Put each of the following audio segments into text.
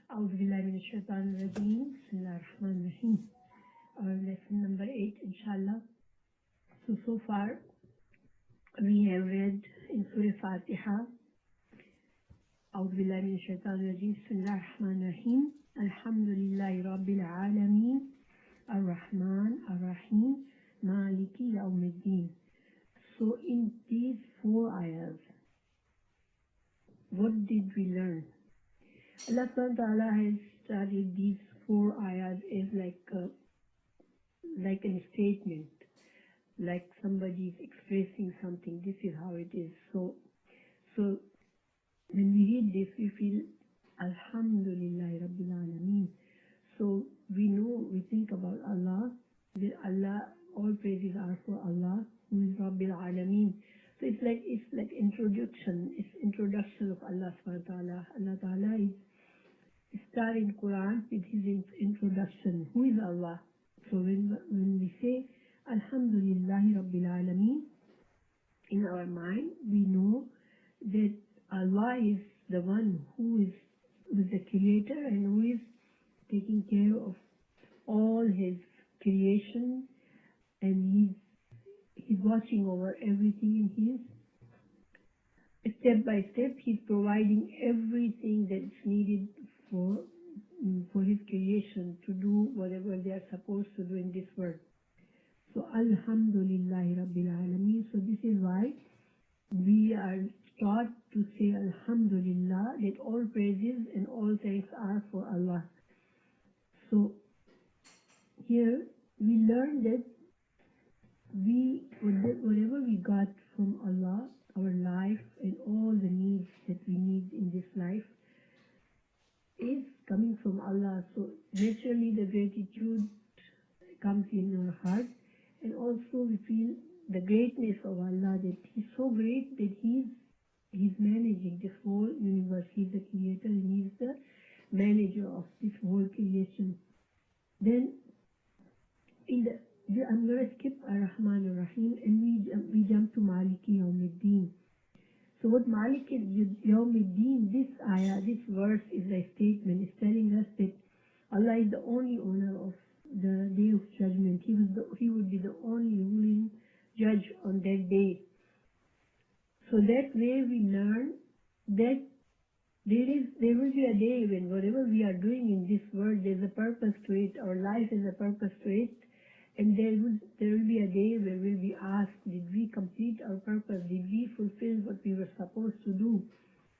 أعوذ بالله من الشيطان الرجيم بسم الله الرحمن الرحيم. Our lesson number 8 inshallah. So far we have read in Surah Fatiha أعوذ بالله من الشيطان الرجيم بسم الله الرحمن الرحيم الحمد لله رب العالمين الرحمن الرحيم مالك يوم الدين. So in these 4 ayahs, what did we learn? Allah subhanahu wa ta'ala has started these 4 ayahs as like a statement, like somebody is expressing something. This is how it is. So when we read this, we feel Alhamdulillah Rabbil Alameen. So we know, we think about Allah, that Allah, all praises are for Allah, who is Rabbil Alameen. So it's like introduction. It's introduction of Allah subhanahu wa ta'ala. Allah ta'ala is starting Quran with his introduction. Who is Allah? So when we say Alhamdulillah Rabbil Alameen, in our mind we know that Allah is the one who is the creator and who is taking care of all his creation, and he's watching over everything, and he's step by step he's providing everything that's needed for his creation to do whatever they are supposed to do in this world. So Alhamdulillah Rabbil Alameen. So this is why we are taught to say Alhamdulillah, that all praises and all thanks are for Allah. So here we learn that whatever we got from Allah, our life and all the needs that we need in this life is coming from Allah. So naturally the gratitude comes in our heart, and also we feel the greatness of Allah, that He's so great that He's managing this whole universe. He's the creator and He's the manager of this whole creation. Then I'm going to skip Ar-Rahman Ar-Rahim and we jump to Maliki Yawmiddin. So what Maliki Yawmiddin, this ayah, this verse is a statement. It's telling us that Allah is the only owner of the day of judgment. He would be the only ruling judge on that day. So that way we learn that there will be a day when whatever we are doing in this world, there's a purpose to it. Our life has a purpose to it. And there will be a day where we'll be asked, did we complete our purpose? Did we fulfill what we were supposed to do?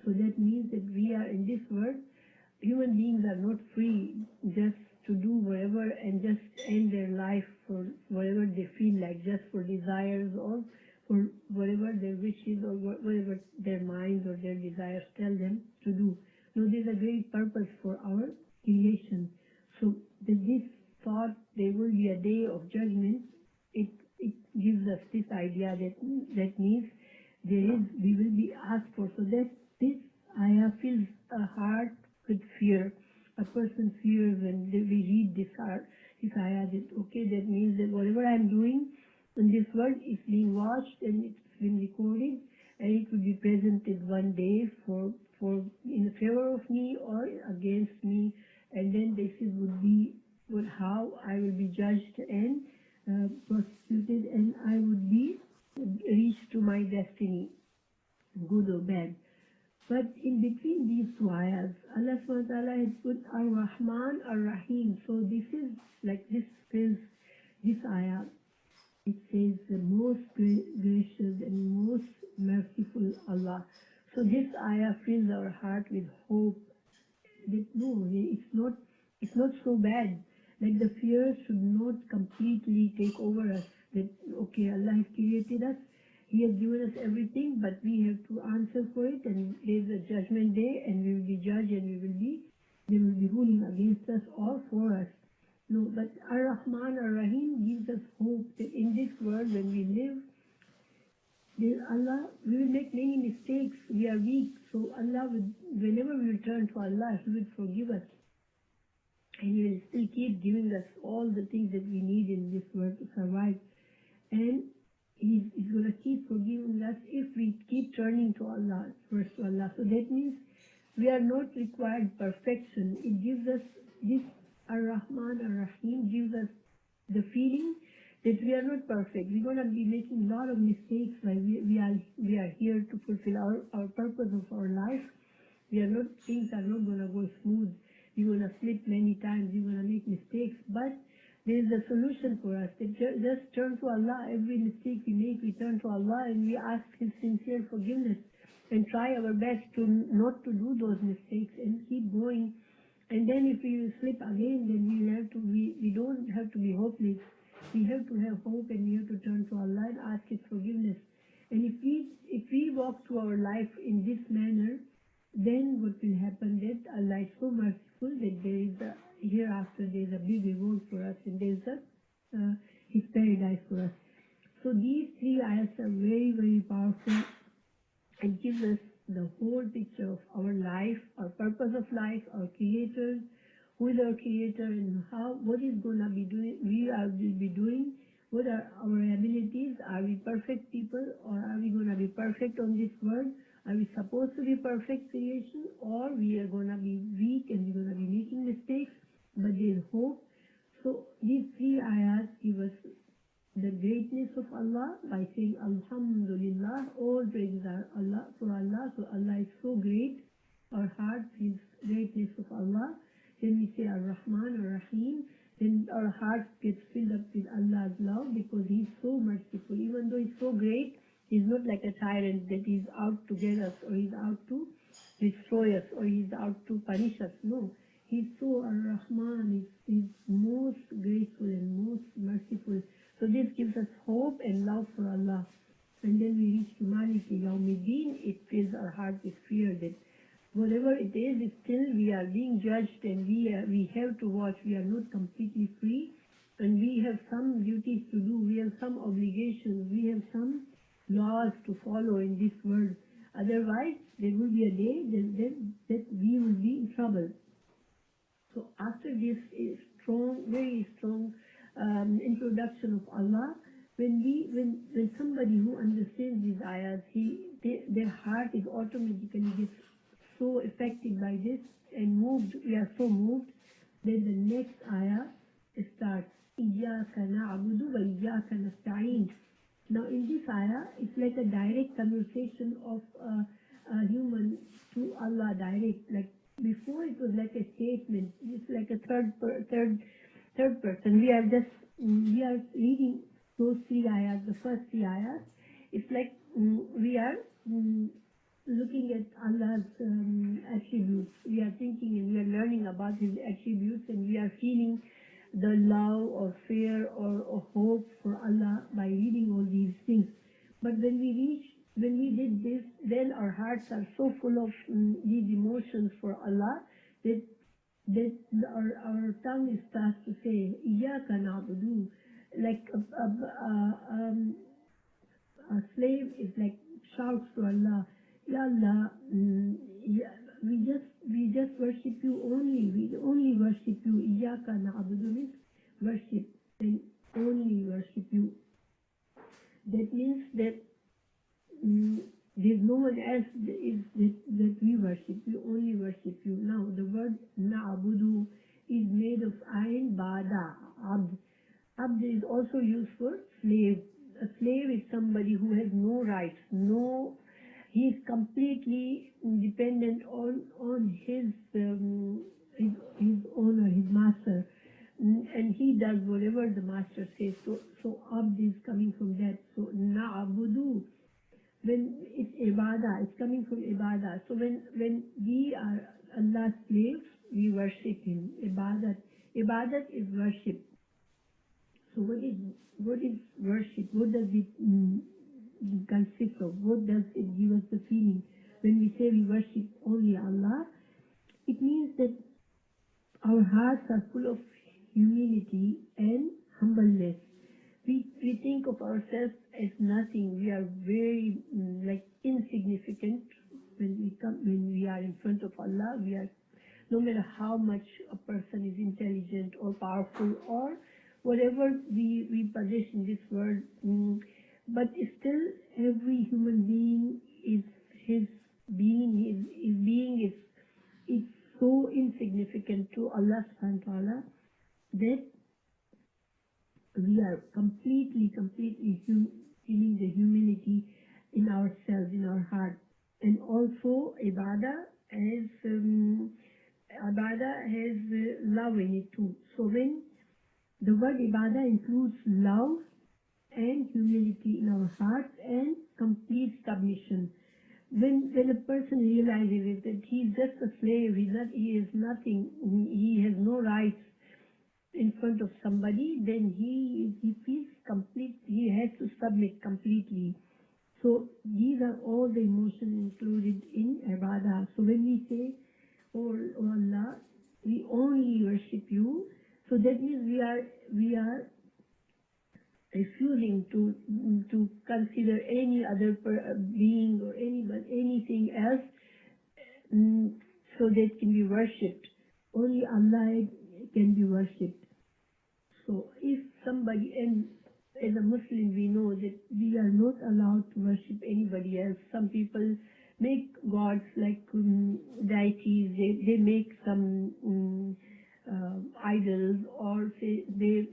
So that means that we are in this world, human beings are not free just to do whatever and just end their life for whatever they feel like, just for desires or for whatever their wishes or whatever their minds or their desires tell them to do. No, there's a great purpose for our creation. So this thought there will be a day of judgment, it gives us this idea that means we will be asked for. So that this ayah fills a heart with fear. A person fears when we read this ayah, that okay, that means that whatever I'm doing in this world is being watched and it's been recorded, and it will be presented one day for in favor of me or against me, and then this would be how I will be judged and prosecuted, and I would be reached to my destiny, good or bad. But in between these 2 ayahs, Allah subhanahu wa ta'ala has put Ar-Rahman Ar-Rahim. So this is like this ayah. It says the most gracious and most merciful Allah. So this ayah fills our heart with hope that no, it's not so bad. Like the fear should not completely take over us. That okay, Allah has created us, He has given us everything, but we have to answer for it, and there is a judgment day, and we will be judged, and they will be ruling against us or for us. No, but Ar-Rahman Ar-Rahim gives us hope that in this world when we live, we will make many mistakes. We are weak, so Allah whenever we return to Allah, He will forgive us. And He will still keep giving us all the things that we need in this world to survive. And He's going to keep forgiving us if we keep turning to Allah, first to Allah. So that means We are not required perfection. It gives us this Ar-Rahman Ar-Rahim gives us the feeling that we are not perfect. We're gonna be making a lot of mistakes while we are here to fulfill our purpose of our life. Things are not gonna go smooth. We're gonna slip many times, we're gonna make mistakes, but there is a solution for us. Just turn to Allah. Every mistake we make, we turn to Allah and we ask His sincere forgiveness and try our best to not to do those mistakes and keep going. And then if we slip again, then we don't have to be hopeless. We have to have hope and we have to turn to Allah and ask His forgiveness. And if we walk through our life in this manner, then what will happen that Allah is so merciful that there is hereafter there is a big reward for us and there is His paradise for us. So these three ayats are very, very powerful and gives us the whole picture of our life, our purpose of life, our creator, who is our creator and what is gonna be doing, will be doing, what are our abilities, are we perfect people or are we gonna be perfect on this world? Are we supposed to be perfect creation or we are gonna be weak and we're gonna be making mistakes, but there is hope. So these three ayahs give us the greatness of Allah by saying Alhamdulillah, all praises are Allah for Allah. So Allah is so great. Our heart feels greatness of Allah. Then we say Ar-Rahman Ar-Rahim. Then our heart gets filled up with Allah's love because He's so merciful. Even though He's so great, He's not like a tyrant that is out to get us or He's out to destroy us or He's out to punish us. No. He's so Ar-Rahman. He's most grateful and most merciful. So this gives us hope and love for Allah. And then we reach to Maliki Yawmiddin, it fills our heart with fear that whatever it is, still we are being judged and we have to watch. We are not completely free and we have some duties to do. We have some obligations. We have some laws to follow in this world. Otherwise, there will be a day that we will be in trouble. So after this very strong introduction of Allah, when somebody who understands these ayahs, their heart is automatically gets so affected by this and moved. We are so moved. Then the next ayah starts, إِيَّاكَ نَعْبُدُ وَإِيَّاكَ نَسْتَعِينُ. Now in this ayah, it's like a direct conversation of a human to Allah direct. Like before, it was like a statement. It's like a third person. We are reading those three ayahs, the first three ayahs. It's like we are looking at Allah's attributes. We are thinking and we are learning about His attributes and we are feeling the love or fear or hope for Allah by reading all these things. But when we did this, then our hearts are so full of these emotions for Allah that our tongue starts to say, إِيَّاكَ نَعْبُدُ. Like a slave is like shouts to Allah, Ya Allah, we just worship you only. We only worship you. إِيَّاكَ نَعْبُدُ means worship and only worship you. That means that there's no one else that we worship. We only worship you. Now the word na'budu is made of ayn, bada, abd. Abd is also used for slave. A slave is somebody who has no rights, he is completely dependent on his owner, his master, and he does whatever the master says. So abd is coming from that. So na'budu, when it's ibadah, it's coming from ibadah. So when we are Allah's slaves, we worship Him. Ibadat is worship. So what is worship? What does it consist of? What does it give us the feeling? When we say we worship only Allah, it means that our hearts are full of humility and humbleness. We think of ourselves as nothing. We are very insignificant when we are in front of Allah. We are, no matter how much a person is intelligent or powerful or whatever we possess in this world, but still every human being is his being. His being is Allah subhanahu wa ta'ala that we are completely feeling the humility in ourselves, in our heart. And also ibadah has love in it too. So when the word ibadah includes love and humility in our hearts and complete submission. When a person realizes that he is just a slave, he is nothing, he has no rights in front of somebody, then he feels complete, he has to submit completely. So these are all the emotions included in ibadah. So when we say, oh Allah, we only worship you, so that means we are refusing to consider any other being or anything else so that can be worshipped. Only Allah can be worshipped. So if somebody, and as a Muslim we know that we are not allowed to worship anybody else. Some people make gods like deities, they make some idols, or say they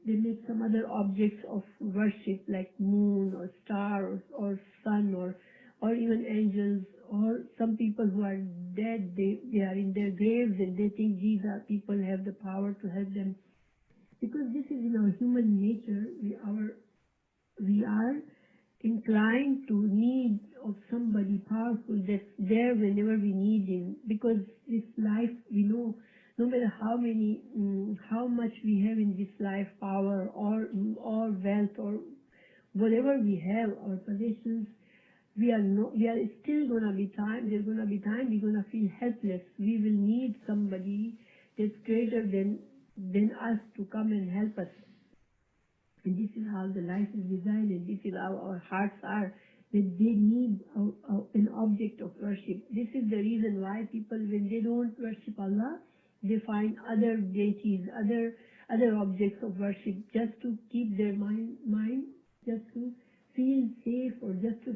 make some other objects of worship like moon or star or sun or even angels, or some people who are dead, they are in their graves and they think these are people have the power to help them. Because this is in our human nature, we are inclined to need of somebody powerful that's there whenever we need him. Because this life, we know, no matter how much we have in this life, power or wealth or whatever we have, our possessions, we are still gonna be time. There's gonna be time we're gonna feel helpless. We will need somebody that's greater than us to come and help us. And this is how the life is designed, and this is how our hearts are, that they need an object of worship. This is the reason why people, when they don't worship Allah, they find other deities, other objects of worship, just to keep their mind, just to feel safe, or just to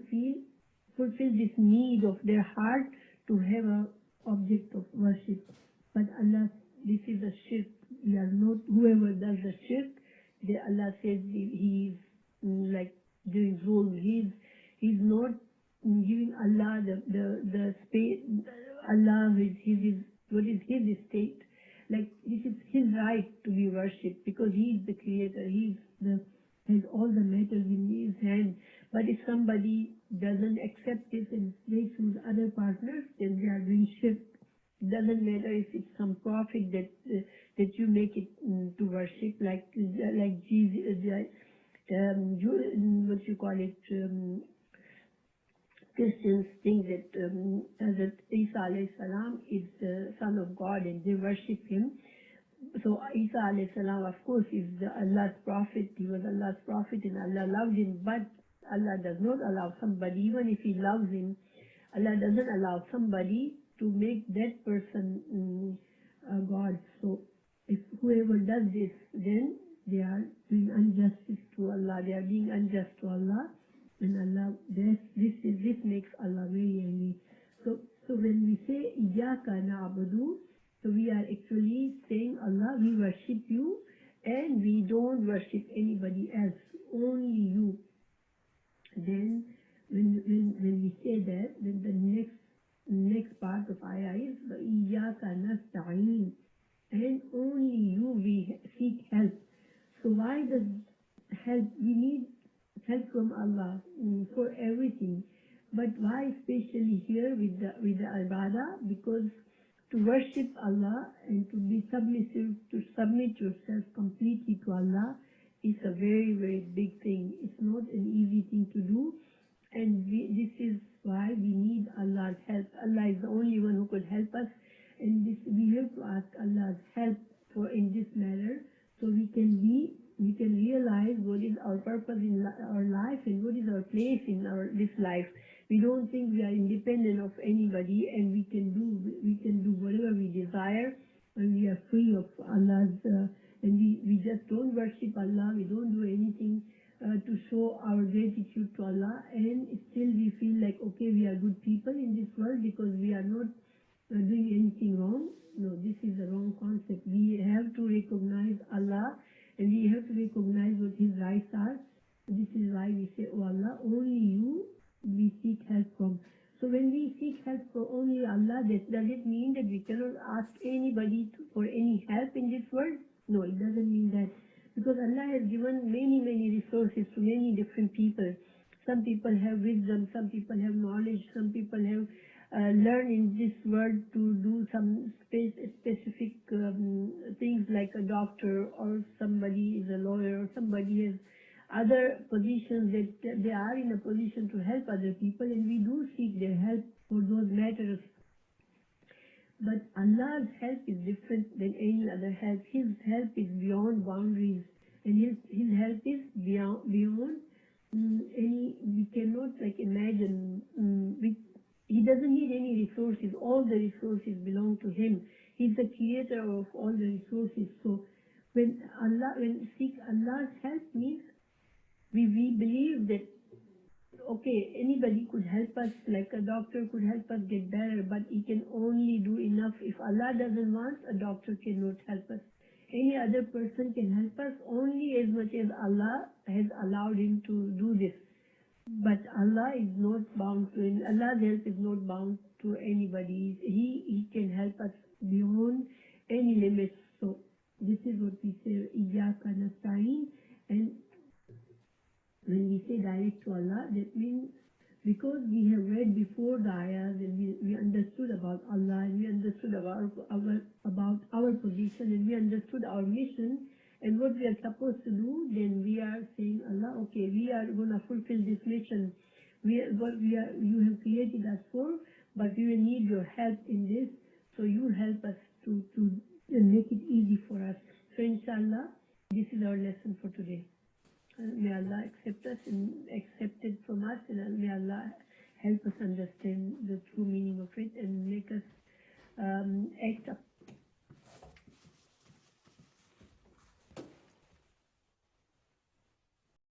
fulfill this need of their heart to have a object of worship. But Allah, this is a shirk. We are not, whoever does the shirk, Allah says he is like doing zulm. He's not giving Allah the space. Allah is what is his estate. Like this is his right to be worshipped because he is the creator. Has all the matters in his hand. But if somebody doesn't accept this and they choose other partners, then they are doing shirk. It doesn't matter if it's some prophet that you make it to worship, like Jesus, what you call it, Christians think that Isa alayhi salam is the son of God and they worship him. So Isa alayhi salam, of course, is Allah's prophet. He was Allah's prophet and Allah loved him. But Allah does not allow somebody, even if he loves him, Allah doesn't allow somebody to make that person God. So if whoever does this, then they are doing injustice to Allah. They are being unjust to Allah, and Allah, this makes Allah very angry. So when we say Iyyaka na'budu, so we are actually saying, Allah, we worship you, and we don't worship anybody else, only you. Then when we say that, then the next part of ayah is Iyyaka nasta'een, and only you we seek help. So why does help? We need help from Allah for everything, but why especially here with the ibadah? Because to worship Allah and to be submissive, to submit yourself completely to Allah, is a very, very big thing. It's not an easy thing to do, and this is why we need Allah's help. Allah is the only one who could help us, and we have to ask Allah's help for in this matter, so we can realize what is our purpose in our life and what is our place in this life. We don't think we are independent of anybody, and we can do whatever we desire, and we are free of Allah's. And we just don't worship Allah. We don't do anything to show our gratitude to Allah, and still we feel like, okay, we are good people in this world because we are not doing anything wrong. No, this is the wrong concept. We have to recognize Allah and we have to recognize what His rights are. This is why we say, oh Allah, only you we seek help from. So when we seek help from only Allah, does it mean that we cannot ask anybody for any help in this world? No, it doesn't mean that. Because Allah has given many resources to many different people. Some people have wisdom, some people have knowledge, some people have learned in this world to do some specific things like a doctor, or somebody is a lawyer, or somebody has other positions that they are in a position to help other people, and we do seek their help for those matters. But Allah's help is different than any other help. His help is beyond boundaries, and His help is beyond any, we cannot like imagine. He doesn't need any resources. All the resources belong to Him. He's the creator of all the resources. So when seek Allah's help means we believe that, okay, anybody could help us, like a doctor could help us get better, but he can only do enough. If Allah doesn't want, a doctor cannot help us. Any other person can help us only as much as Allah has allowed him to do this. But Allah is not bound to, Allah's help is not bound to anybody. He can help us beyond any limits. So this is what we say, Iyyaka nasta'in. And when we say direct to Allah, that means because we have read before the ayahs and we understood about Allah, and we understood about our position, and we understood our mission and what we are supposed to do, then we are saying, Allah, okay, we are going to fulfill this mission. You have created us for, but we will need your help in this. So you help us to make it easy for us. So inshallah, this is our lesson for today. May Allah accept us and accept it from us, and may Allah help us understand the true meaning of it and make us act up